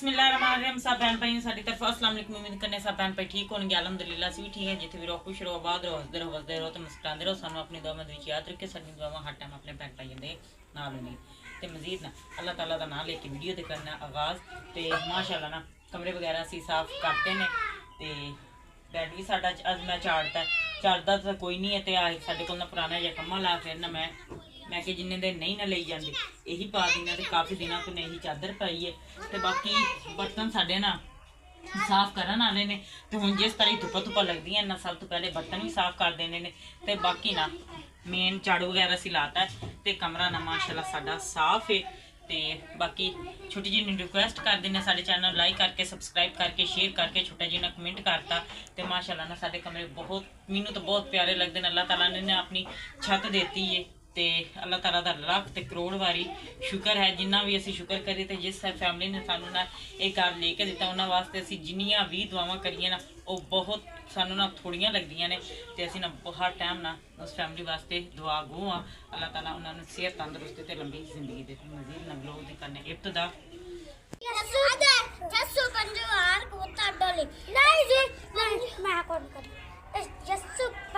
बिस्मिल्लाहिर्रहमानिर्रहीम। सब बहन भाई साडी तरफ अस्सलाम वालेकुम। उम्मीद करने सब बहन भाई ठीक होंगे। अल्हम्दुलिल्लाह असीं भी ठीक है। जिथे भी रहो खुश रहो, आबाद रहो, हसदे रहो, वसदे रहो ते मुस्कुराते रहो। सानू अपनी दुआ में याद रखे। साडी दुआवां हर टाइम अपने बहन भाइयों दे नाल होंदी ते मजीद ना अल्लाह ताला दा नाम लेके वीडियो ते करना आगाज़। ते माशाअल्लाह ना कमरे वगैरह असीं साफ करते ने ते बैड भी साडा अज मैं झाड़दा तो कोई नहीं है। ते साडे कोल ना पुराना जिहा कम्मा ला फिर ना मैं कि जिन्ने दिन नहीं ना ले जाती यही पा दी तो काफ़ी दिनों तो यही चादर पाई है। तो बाकी बर्तन साढ़े ना साफ करन वाले ने तो हुण जिस तरह धुप्पा लगदियां ना सब तो पहले बर्तन भी साफ कर देने ने। ते बाकी ना मेन झाड़ू वगैरह असीं लाता है तो कमरा ना माशाल्लाह साडा साफ है। तो बाकी छोटी जी रिक्वेस्ट कर देने साडे चैनल लाइक करके सबसक्राइब करके शेयर करके छोटा जी ना कमेंट करता। तो माशाल्लाह ना साडे कमरे बहुत मैनू तो बहुत प्यारे लगते हैं। अल्लाह ताला ने अपनी छत देती है तो अल्लाह ताला दा लख ते करोड़ वारी शुक्र है। जिन्ना भी असी शुक्र करिए तो जिस फैमिली ने सानू ना एक घर लेके दिता उन्होंने वास्ते असी जिन्नियां भी दुआवां करिए ना वो बहुत सानू ना थोड़ियां लगदियां ने। तो असी ना हर टाइम ना उस फैमिली वास्ते दुआ गो हाँ। अल्लाह ताला उन्होंने सेहत तंदुरुस्ती ते लंबी जिंदगी दे। मजीद ना लोग दी करने इब्तदा यस्सु पंजू हार कबूतर डोली यस्सु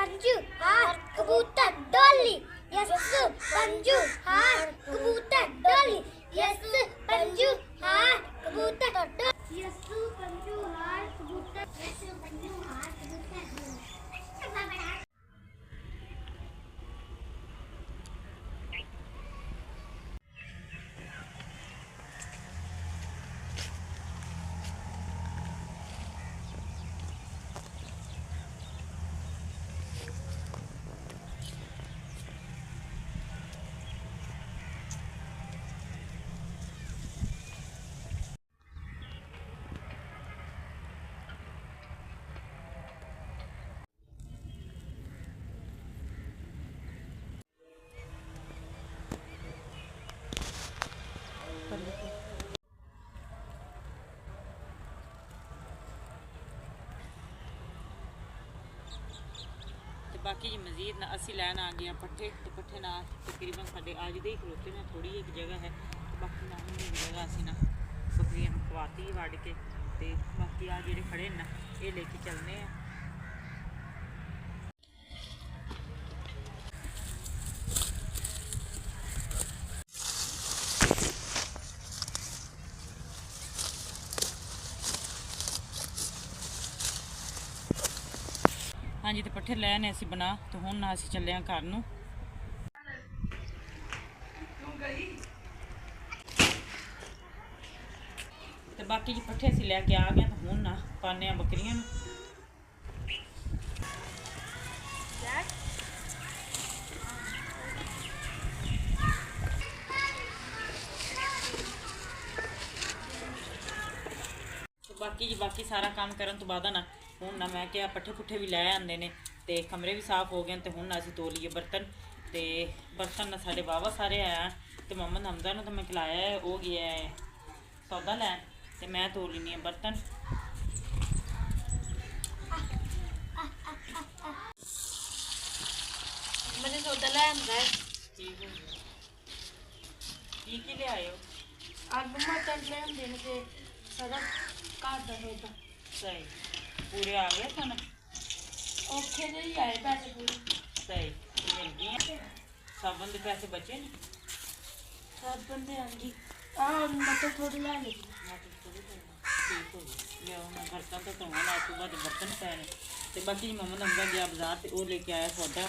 पंजू हार कबूतर डोली यस्सु पंजू हार कबूतर डोली यस्सु पंजू हार कबूतर यस्सु पंजू हार कबूतर डोली। बाकी जी मजीद ना असी लैन आ गए पट्ठे तो पट्ठे ना तकरीबन साढ़े आज दे ही खलोते ना थोड़ी एक जगह है। तो बाकी ना जगह असी ना बकरियां खवाती वड़ के तो बाकी आ जेडे खड़े ना ये लेके चलने हैं। हाँ जी तो पट्ठे लैने असी बना तो हुण ना असी चले घर नूं। तो बाकी जी पट्ठे असी लैके आ गए तो हुण ना पाने बकरियां नूं। तो बाकी जी बाकी सारा काम करन तो बाद ना हुण ना मैं क्या पट्ठे पुट्ठे भी लै आंदे ने ते कमरे भी साफ हो गए। तो हुण असीं धो लीए बर्तन ते बर्तन ना साढ़े वाहवा सारे आया तो मोहम्मद हमजा ने तो मैं खिलाया है वो गया है सौदा लैन ते मैं धो लैनी बर्तन। मैंने सौदा लाया है की ले आए हो? आलू मटर ले आंदे ने ते सारा घर दा सौदा सही पूरे आ गए सन औखे जे ही आए पैसे पूरे सही मिल गए। साबन के पैसे बचे ने सब बंदे आंगी मटर थोड़ी ला ले ठीक हो गई लिया मैं बर्तन तो धोना ना सुबह के बर्तन पे ने। तो बाकी मोहम्मद हमजा गया बाजार तो वो लेके आया सौदा।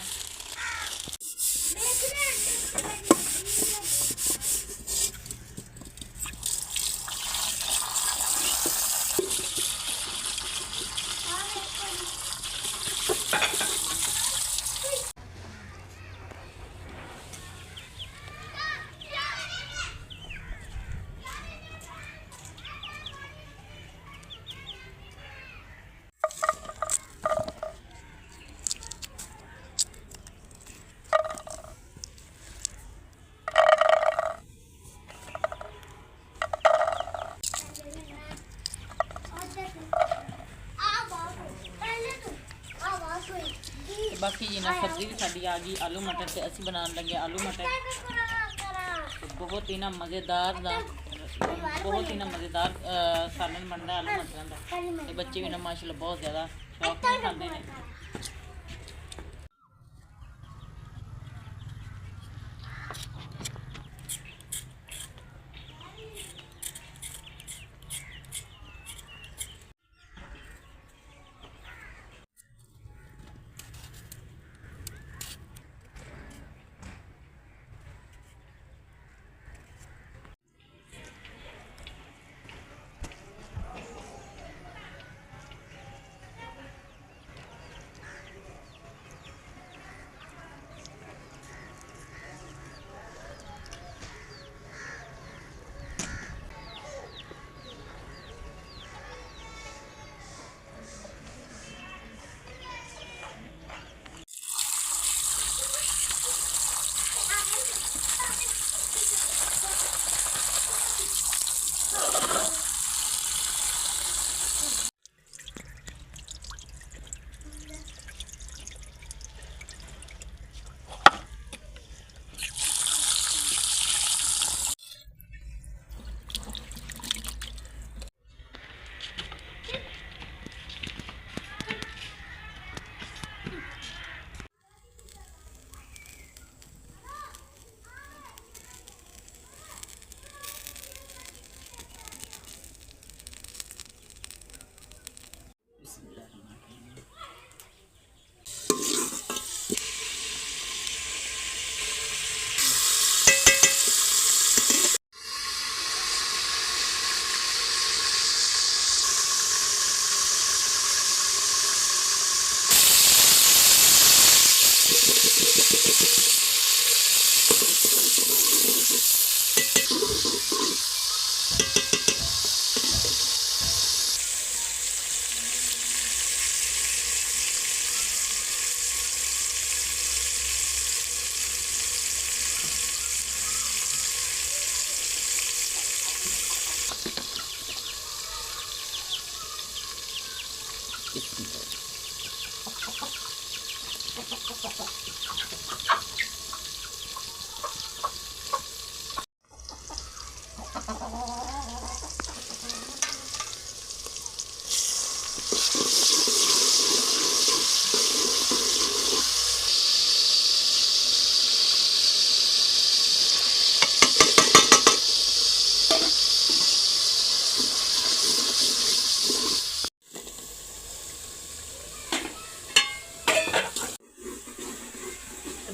बाकी जी ना सब्जी भी साड़ी आ गई आलू मटर से असी बनाने लगे आलू मटर तो बहुत ही ना मज़ेदार ਬਹੁਤ ਹੀ ਨਾ ਮਜ਼ੇਦਾਰ ਸਾਲਨ ਬਣਦਾ ਆਲੂ ਮਟਰਾਂ ਦਾ, ਤੇ ਬੱਚੇ ਵੀ ਨਾ ਮਾਸ਼ਾਅੱਲਾ ਬਹੁਤ ਜ਼ਿਆਦਾ ਸ਼ੌਕ ਨਾਲ ਖਾਂਦੇ ਨੇ।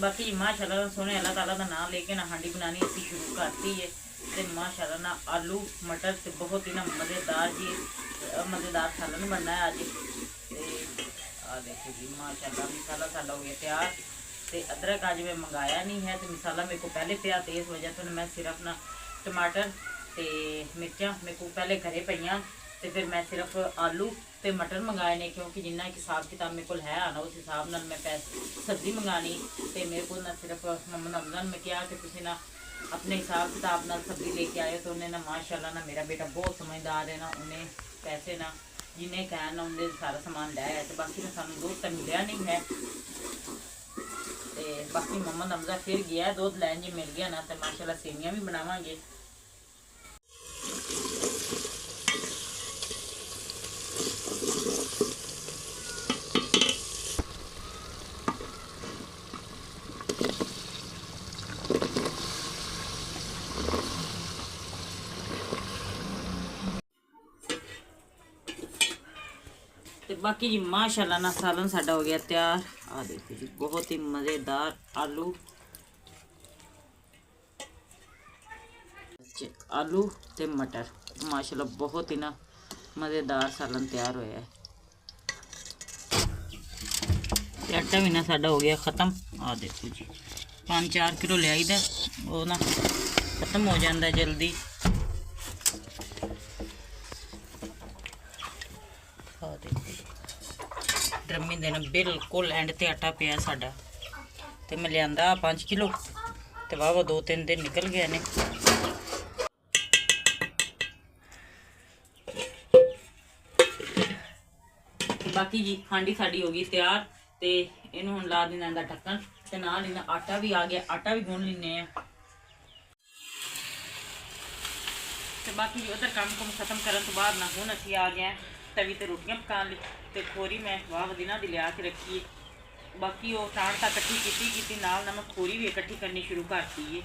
बाकी जी माशाल्लाह सोने अल्लाह ताला का नाम लेके ना हांडी बनानी असी शुरू करती है। तो माशाल्लाह ना आलू मटर से बहुत ही ना मज़ेदार जी मज़ेदार सालन बनना है अज। आ देखो जी माशाल्लाह मसाला साडा हो गया तैयार। तो अदरक अज मैं मंगाया नहीं है, तो मसाला मेरे को पहले पिया, तो इस वजह से मैं सिर्फ ना टमाटर तो मिर्चा मेरे को पहले घरे पईयां, तो फिर मैं सिर्फ आलू तो मटर मंगाए ने, क्योंकि जिन्ना एक हिसाब किताब मेरे को है आना उस हिसाब नाल मैं पैसे सब्जी मंगानी। तो मेरे को ना सिर्फ मोहम्मद अफजल में कहा कि तुसीं ना अपने हिसाब किताब नाल सब्जी लेके आए। तो उन्हें ना माशाल्लाह ना मेरा बेटा बहुत समझदार है ना, उन्हें पैसे ना जिन्हें कहना ना उन्हें सारा समान लाया। तो बाकी ना सानू दूध तो मिलया नहीं है, तो बाकी मोहम्मद अफजल फिर गया दूध लैन, जी मिल गया ना तो माशाल्लाह सेवियां भी बनावांगे। तो बाकी जी माशाल्लाह ना सालन साडा हो गया तैयार। आ देखो जी बहुत ही मज़ेदार आलू आलू ते मटर माशाल्लाह बहुत ही ना मज़ेदार सालन तैयार होया है। आटा भी ना साडा हो गया ख़त्म। आ देखो जी 5-4 किलो लियाई दा, वो ना ख़त्म हो जाता है जल्दी। ड्रमी देना बिल्कुल एंड ते आटा पिया साडा, ते मैं लिया 5 किलो, तो वाह 2-3 दिन निकल गए ने। बाकी जी हांडी साड़ी हो गई तैयार, तो इनू हुण ला देना इहदा ढक्कन, ते नाल इहदा आटा भी आ गया, आटा भी गुन लैने। ਤੇ ਬਾਕੀ ਉਧਰ ਕੰਮ ਖਤਮ ਕਰਨ ਤੋਂ ਬਾਅਦ ਨਾ ਹੁਣ ਅਸੀਂ ਆ ਗਏ ਤਵੀ ਤੇ ਰੋਟੀਆਂ ਪਕਾਉਣ ਲਈ। ਤੇ ਖੋਰੀ ਮੈਂ ਵਾਹ ਦਿਨਾਂ ਦੀ ਲਿਆ ਕੇ ਰੱਖੀ, ਬਾਕੀ ਉਹ ਤਾਣ ਤਾਂ ਇਕੱਠੀ ਕੀਤੀ ਨਾਲ ਨਾ ਮੈਂ ਖੋਰੀ ਵੀ ਇਕੱਠੀ ਕਰਨੀ ਸ਼ੁਰੂ ਕਰਤੀ ਏ।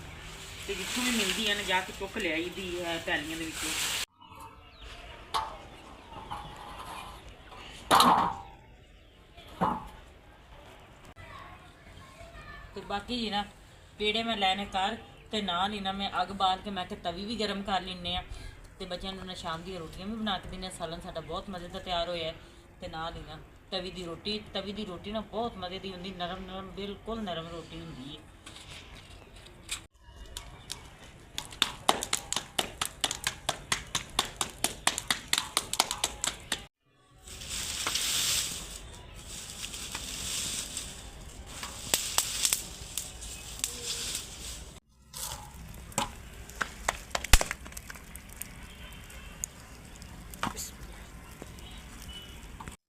ਤੇ ਜਿੱਥੋਂ ਵੀ ਮਿਲਦੀ ਹੈ ਨਾ ਜਾ ਕੇ ਚੁੱਕ ਲਿਆਈ ਦੀ ਹੈ ਪੈਲੀਆਂ ਦੇ ਵਿੱਚੋਂ। ਤੇ ਬਾਕੀ ਜੀ ਨਾ ਪੇੜੇ ਮੈਂ ਲੈਣੇ ਕਰ ਤੇ ਨਾਲ ਹੀ ਨਾ ਮੈਂ ਅੱਗ ਬਾਲ ਕੇ ਮੈਂ ਕਿ ਤਵੀ ਵੀ ਗਰਮ ਕਰ ਲੈਨੇ ਆ ਤੇ ਬੱਚਿਆਂ ਨੂੰ ਨਾ ਸ਼ਾਮ ਦੀਆਂ ਰੋਟੀਆਂ ਵੀ ਬਣਾ ਕੇ ਦਿੰਦੇ। ਸਾਲਨ ਸਾਡਾ ਬਹੁਤ ਮਜ਼ੇ ਦਾ ਤਿਆਰ ਹੋਇਆ ਤੇ ਨਾਲ ਹੀ ਨਾ ਤਵੀ ਦੀ ਰੋਟੀ ਨਾ ਬਹੁਤ ਮਜ਼ੇ ਦੀ ਹੁੰਦੀ, ਨਰਮ ਬਿਲਕੁਲ ਨਰਮ ਰੋਟੀ ਹੁੰਦੀ ਹੈ।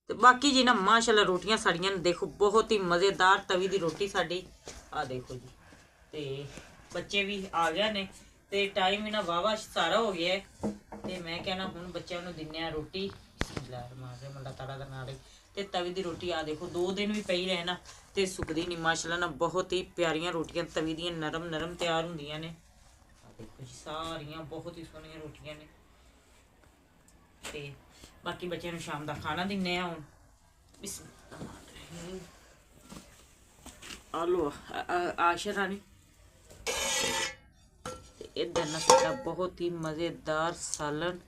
ਤੇ ਬਾਕੀ ਜੀ ਨਾ ਮਾਸ਼ਾਅੱਲਾ ਰੋਟੀਆਂ ਸਾਡੀਆਂ ਦੇਖੋ ਬਹੁਤ ਹੀ ਮਜ਼ੇਦਾਰ ਤਵੀ ਦੀ ਰੋਟੀ ਸਾਡੀ ਆ ਦੇਖੋ ਜੀ। ਤੇ ਬੱਚੇ ਵੀ ਆ ਗਏ ਨੇ ਤੇ ਟਾਈਮ ਵੀ ਨਾ ਵਾਵਾ ਸਾਰਾ ਹੋ ਗਿਆ ਤੇ ਮੈਂ ਕਹਿਣਾ ਹੁਣ ਬੱਚਿਆਂ ਨੂੰ ਦਿੰਨੇ ਆ ਰੋਟੀ। ਮਾਰੇ ਮੱਲਾ ਤਾੜਾ ਦਾ ਨਾਲ ਤੇ ਤਵੀ ਦੀ ਰੋਟੀ ਆ ਦੇਖੋ 2 ਦਿਨ ਵੀ ਪਈ ਰਹੇ ਨਾ ਤੇ ਸੁੱਕਦੀ ਨਹੀਂ। ਮਾਸ਼ਾਅੱਲਾ ਨਾ ਬਹੁਤ ਹੀ ਪਿਆਰੀਆਂ ਰੋਟੀਆਂ ਤਵੀ ਦੀਆਂ ਨਰਮ ਤਿਆਰ ਹੁੰਦੀਆਂ ਨੇ। ਆ ਦੇਖੋ ਜੀ ਸਾਰੀਆਂ ਬਹੁਤ ਹੀ ਸੋਹਣੀਆਂ ਰੋਟੀਆਂ ਨੇ। ਤੇ ਬਾਕੀ ਬੱਚਿਆਂ ਨੂੰ ਸ਼ਾਮ ਦਾ ਖਾਣਾ ਦਿੰਨੇ ਆ ਹੁਣ। ਆਲੂ ਆਸ਼ਰਾ ਨੇ ਤੇ ਇਧਰ ਨਾ ਸਾਡਾ ਬਹੁਤ ਹੀ ਮਜ਼ੇਦਾਰ ਸਾਲਨ।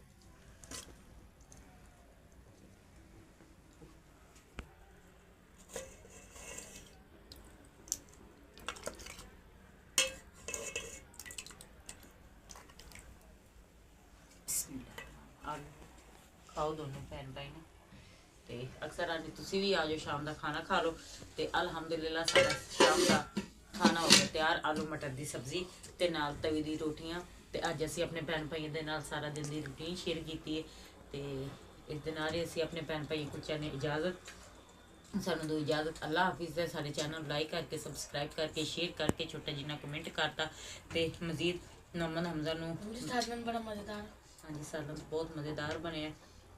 ਖਾਓ ਦੋਨੋਂ ਭੈਣ ਭਾਈ ਨੇ ਤੇ ਅਕਸਰ ਅੱਜ ਤੁਸੀਂ ਵੀ ਆ ਜਾਓ ਸ਼ਾਮ ਦਾ ਖਾਣਾ ਖਾ ਲਓ। ਤੇ ਅਲਹਮਦੁਲਿਲਾ ਸਾਡਾ ਸ਼ਾਮ ਦਾ ਖਾਣਾ ਹੋ ਗਿਆ ਤਿਆਰ, ਆਲੂ ਮਟਰ ਦੀ ਸਬਜ਼ੀ ਤੇ ਨਾਲ ਤਵੀ ਦੀ ਰੋਟੀਆਂ। ਤੇ ਅੱਜ ਅਸੀਂ ਆਪਣੇ ਭੈਣ ਭਾਈਆਂ ਦੇ ਨਾਲ ਸਾਰਾ ਦਿਨ ਦੀ ਰੂਟੀਨ ਸ਼ੇਅਰ ਕੀਤੀ ਹੈ ਤੇ ਇਸ ਦੇ ਨਾਲ ਹੀ ਅਸੀਂ ਆਪਣੇ ਭੈਣ ਭਾਈ ਕੁੱਚਿਆਂ ਨੇ ਇਜਾਜ਼ਤ ਸਾਨੂੰ ਦੋ ਇਜਾਜ਼ਤ। ਅੱਲਾ ਹਾਫਿਜ਼ ਹੈ। ਸਾਡੇ ਚੈਨਲ ਨੂੰ ਲਾਈਕ ਕਰਕੇ ਸਬਸਕ੍ਰਾਈਬ ਕਰਕੇ ਸ਼ੇਅਰ ਕਰਕੇ ਛੋਟਾ ਜਿਹਾ ਕਮੈਂਟ ਕਰਤਾ ਤੇ ਮਜ਼ੀਦ ਨਮਨ ਹਮਜ਼ਾ ਨੂੰ सालन बड़ा मजेदार। ਹਾਂਜੀ ਸਾਲਨ ਬਹੁਤ ਮਜ਼ੇਦਾਰ ਬਣਿਆ।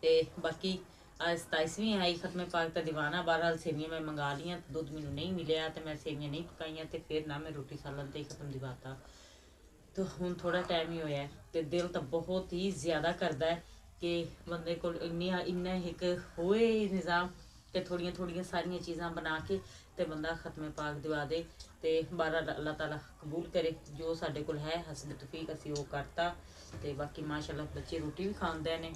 ਤੇ ਬਾਕੀ ਅੱਜ 27ਵੀਂ ਆਈ ਖਤਮੇ ਪਾਕ ਦਾ ਦੀਵਾਨਾ। ਬਹਰਹਾਲ ਸੇਵੀਆਂ ਮੈਂ ਮੰਗਾ ਲੀਆਂ, ਦੁੱਧ ਮੈਨੂੰ ਨਹੀਂ ਮਿਲਿਆ ਤੇ ਮੈਂ ਸੇਵੀਆਂ ਨਹੀਂ ਪਕਾਈਆਂ ਤੇ ਫਿਰ ਨਾ ਮੈਂ ਰੋਟੀ ਸਾਲਨ ਤੇ ਖਤਮ ਦਿਵਾਤਾ। ਤੇ ਹੁਣ ਥੋੜਾ ਟਾਈਮ ਹੀ ਹੋਇਆ ਤੇ ਦਿਲ ਤਾਂ ਬਹੁਤ ਹੀ ਜ਼ਿਆਦਾ ਕਰਦਾ ਹੈ ਕਿ ਬੰਦੇ ਕੋਲ ਇੰਨਾ ਇੱਕ ਹੋਏ ਨਿਜ਼ਾਮ ਤੇ ਥੋੜੀਆਂ ਸਾਰੀਆਂ ਚੀਜ਼ਾਂ ਬਣਾ ਕੇ ਤੇ ਬੰਦਾ ਖਤਮੇ ਪਾਕ ਦਿਵਾ ਦੇ। ਤੇ ਬਹਰਹਾਲ ਅੱਲਾਹ ਤਾਲਾ ਕਬੂਲ ਕਰੇ ਜੋ ਸਾਡੇ ਕੋਲ ਹੈ ਹਸਬ ਤੌਫੀਕ ਅਸੀਂ ਉਹ ਕਰਤਾ। ਤੇ ਬਾਕੀ ਮਾਸ਼ਾਅੱਲਾ ਬੱਚੇ ਰੋਟੀ ਵੀ ਖਾਂਦੇ ਨੇ